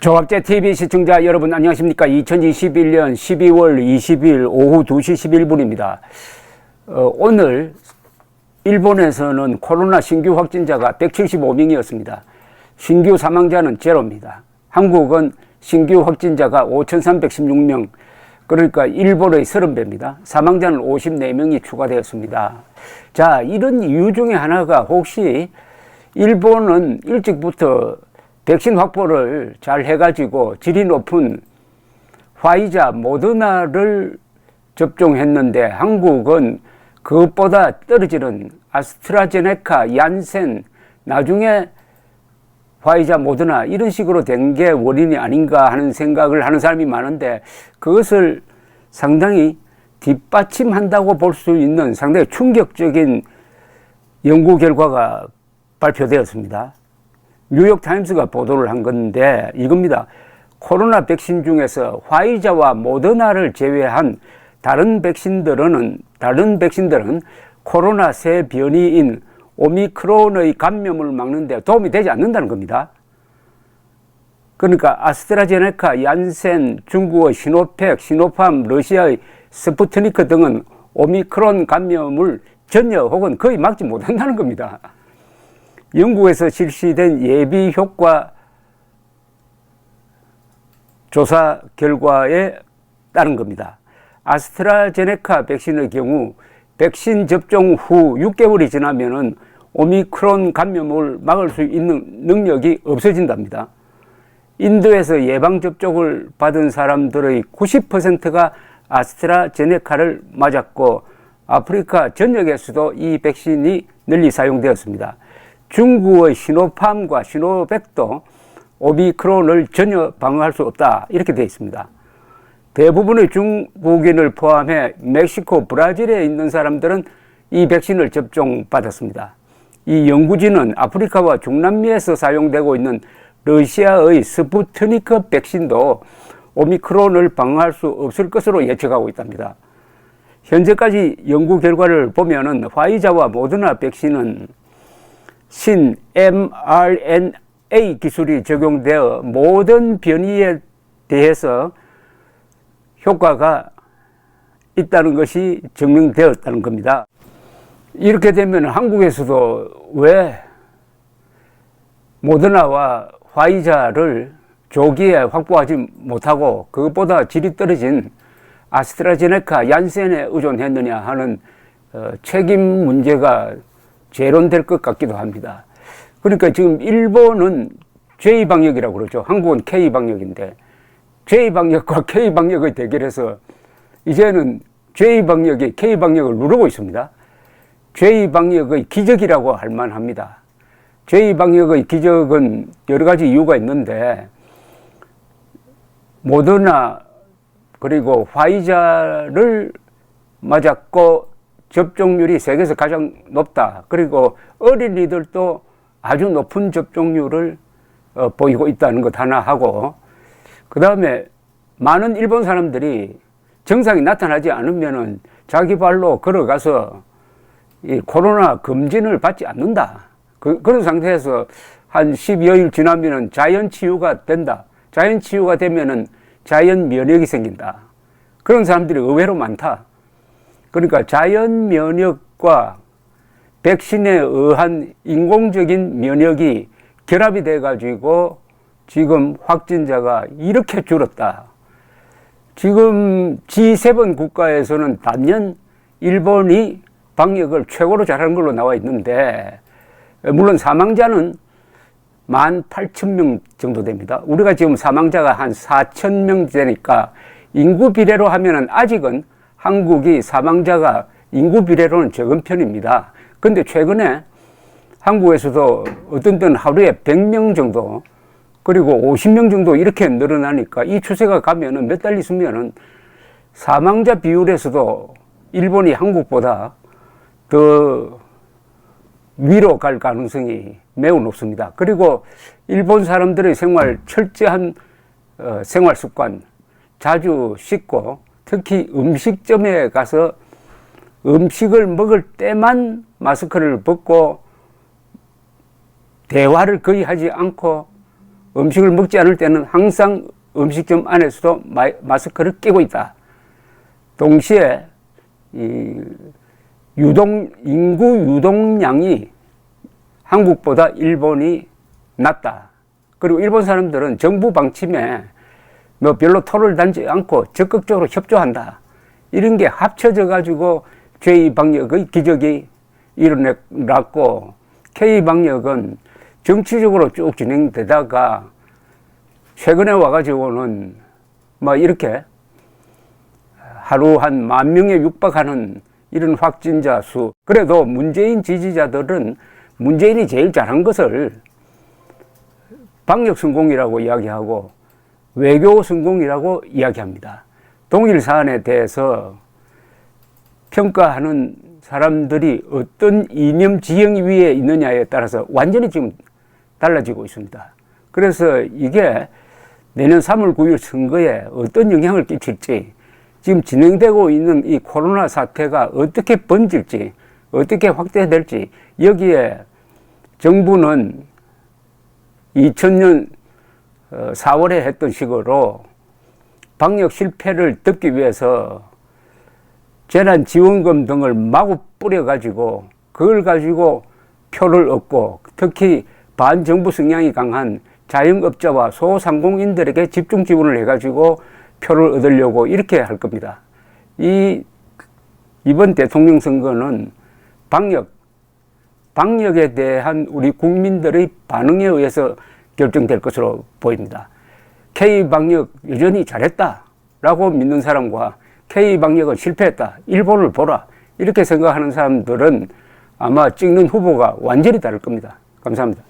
조합제 TV 시청자 여러분 안녕하십니까? 2021년 12월 20일 오후 2시 11분입니다. 오늘 일본에서는 코로나 신규 확진자가 175명이었습니다. 신규 사망자는 제로입니다. 한국은 신규 확진자가 5,316명, 그러니까 일본의 30배입니다. 사망자는 54명이 추가되었습니다. 자, 이런 이유 중에 하나가 혹시 일본은 일찍부터 백신 확보를 잘 해가지고 질이 높은 화이자, 모더나를 접종했는데 한국은 그것보다 떨어지는 아스트라제네카, 얀센, 나중에 화이자, 모더나 이런 식으로 된 게 원인이 아닌가 하는 생각을 하는 사람이 많은데 그것을 상당히 뒷받침한다고 볼 수 있는 상당히 충격적인 연구 결과가 발표되었습니다. 뉴욕타임스가 보도를 한 건데 이겁니다. 코로나 백신 중에서 화이자와 모더나를 제외한 다른 백신들은 코로나 새 변이인 오미크론의 감염을 막는 데 도움이 되지 않는다는 겁니다. 그러니까 아스트라제네카, 얀센, 중국의 시노팩, 시노팜, 러시아의 스푸트니크 등은 오미크론 감염을 전혀 혹은 거의 막지 못한다는 겁니다. 영국에서 실시된 예비 효과 조사 결과에 따른 겁니다. 아스트라제네카 백신의 경우 백신 접종 후 6개월이 지나면은 오미크론 감염을 막을 수 있는 능력이 없어진답니다. 인도에서 예방접종을 받은 사람들의 90%가 아스트라제네카를 맞았고 아프리카 전역에서도 이 백신이 널리 사용되었습니다. 중국의 시노팜과 시노백도 오미크론을 전혀 방어할 수 없다 이렇게 되어 있습니다. 대부분의 중국인을 포함해 멕시코, 브라질에 있는 사람들은 이 백신을 접종받았습니다. 이 연구진은 아프리카와 중남미에서 사용되고 있는 러시아의 스푸트니크 백신도 오미크론을 방어할 수 없을 것으로 예측하고 있답니다. 현재까지 연구 결과를 보면은 화이자와 모더나 백신은 신 mRNA 기술이 적용되어 모든 변이에 대해서 효과가 있다는 것이 증명되었다는 겁니다. 이렇게 되면 한국에서도 왜 모더나와 화이자를 조기에 확보하지 못하고 그것보다 질이 떨어진 아스트라제네카, 얀센에 의존했느냐 하는 책임 문제가 재론될 것 같기도 합니다. 그러니까 지금 일본은 J방역이라고 그러죠. 한국은 K방역인데 J방역과 K방역의 대결에서 이제는 J방역이 K방역을 누르고 있습니다. J방역의 기적이라고 할 만합니다. J방역의 기적은 여러 가지 이유가 있는데 모더나 그리고 화이자를 맞았고 접종률이 세계에서 가장 높다. 그리고 어린이들도 아주 높은 접종률을 보이고 있다는 것 하나 하고 그 다음에 많은 일본 사람들이 증상이 나타나지 않으면은 자기 발로 걸어가서 이 코로나 검진을 받지 않는다. 그런 상태에서 한 10여일 지나면은 자연 치유가 된다. 자연 치유가 되면은 자연 면역이 생긴다. 그런 사람들이 의외로 많다. 그러니까 자연 면역과 백신에 의한 인공적인 면역이 결합이 돼 가지고 지금 확진자가 이렇게 줄었다. 지금 G7 국가에서는 단연 일본이 방역을 최고로 잘하는 걸로 나와 있는데 물론 사망자는 18,000명 정도 됩니다. 우리가 지금 사망자가 한 4,000명 되니까 인구 비례로 하면은 아직은 한국이 사망자가 인구 비례로는 적은 편입니다. 근데 최근에 한국에서도 어떤 때는 하루에 100명 정도 그리고 50명 정도 이렇게 늘어나니까 이 추세가 가면은 몇 달 있으면은 사망자 비율에서도 일본이 한국보다 더 위로 갈 가능성이 매우 높습니다. 그리고 일본 사람들의 철저한 생활 습관, 자주 씻고 특히 음식점에 가서 음식을 먹을 때만 마스크를 벗고 대화를 거의 하지 않고 음식을 먹지 않을 때는 항상 음식점 안에서도 마스크를 끼고 있다. 동시에 인구 유동량이 한국보다 일본이 낮다. 그리고 일본 사람들은 정부 방침에 뭐 별로 토를 단지 않고 적극적으로 협조한다. 이런 게 합쳐져 가지고 제2방역의 기적이 일어났고, K 방역은 정치적으로 쭉 진행되다가 최근에 와가지고는 뭐 이렇게 하루 한 10,000명에 육박하는 이런 확진자 수. 그래도 문재인 지지자들은 문재인이 제일 잘한 것을 방역 성공이라고 이야기하고 외교 성공이라고 이야기합니다. 동일 사안에 대해서 평가하는 사람들이 어떤 이념 지형 위에 있느냐에 따라서 완전히 지금 달라지고 있습니다. 그래서 이게 내년 3월 9일 선거에 어떤 영향을 끼칠지, 지금 진행되고 있는 이 코로나 사태가 어떻게 번질지, 어떻게 확대될지, 여기에 정부는 2000년 4월에 했던 식으로 방역 실패를 덮기 위해서 재난지원금 등을 마구 뿌려가지고 그걸 가지고 표를 얻고, 특히 반정부 성향이 강한 자영업자와 소상공인들에게 집중 지원을 해가지고 표를 얻으려고 이렇게 할 겁니다. 이번 대통령 선거는 방역에 대한 우리 국민들의 반응에 의해서 결정될 것으로 보입니다. K방역 여전히 잘했다라고 믿는 사람과 K방역은 실패했다, 일본을 보라, 이렇게 생각하는 사람들은 아마 찍는 후보가 완전히 다를 겁니다. 감사합니다.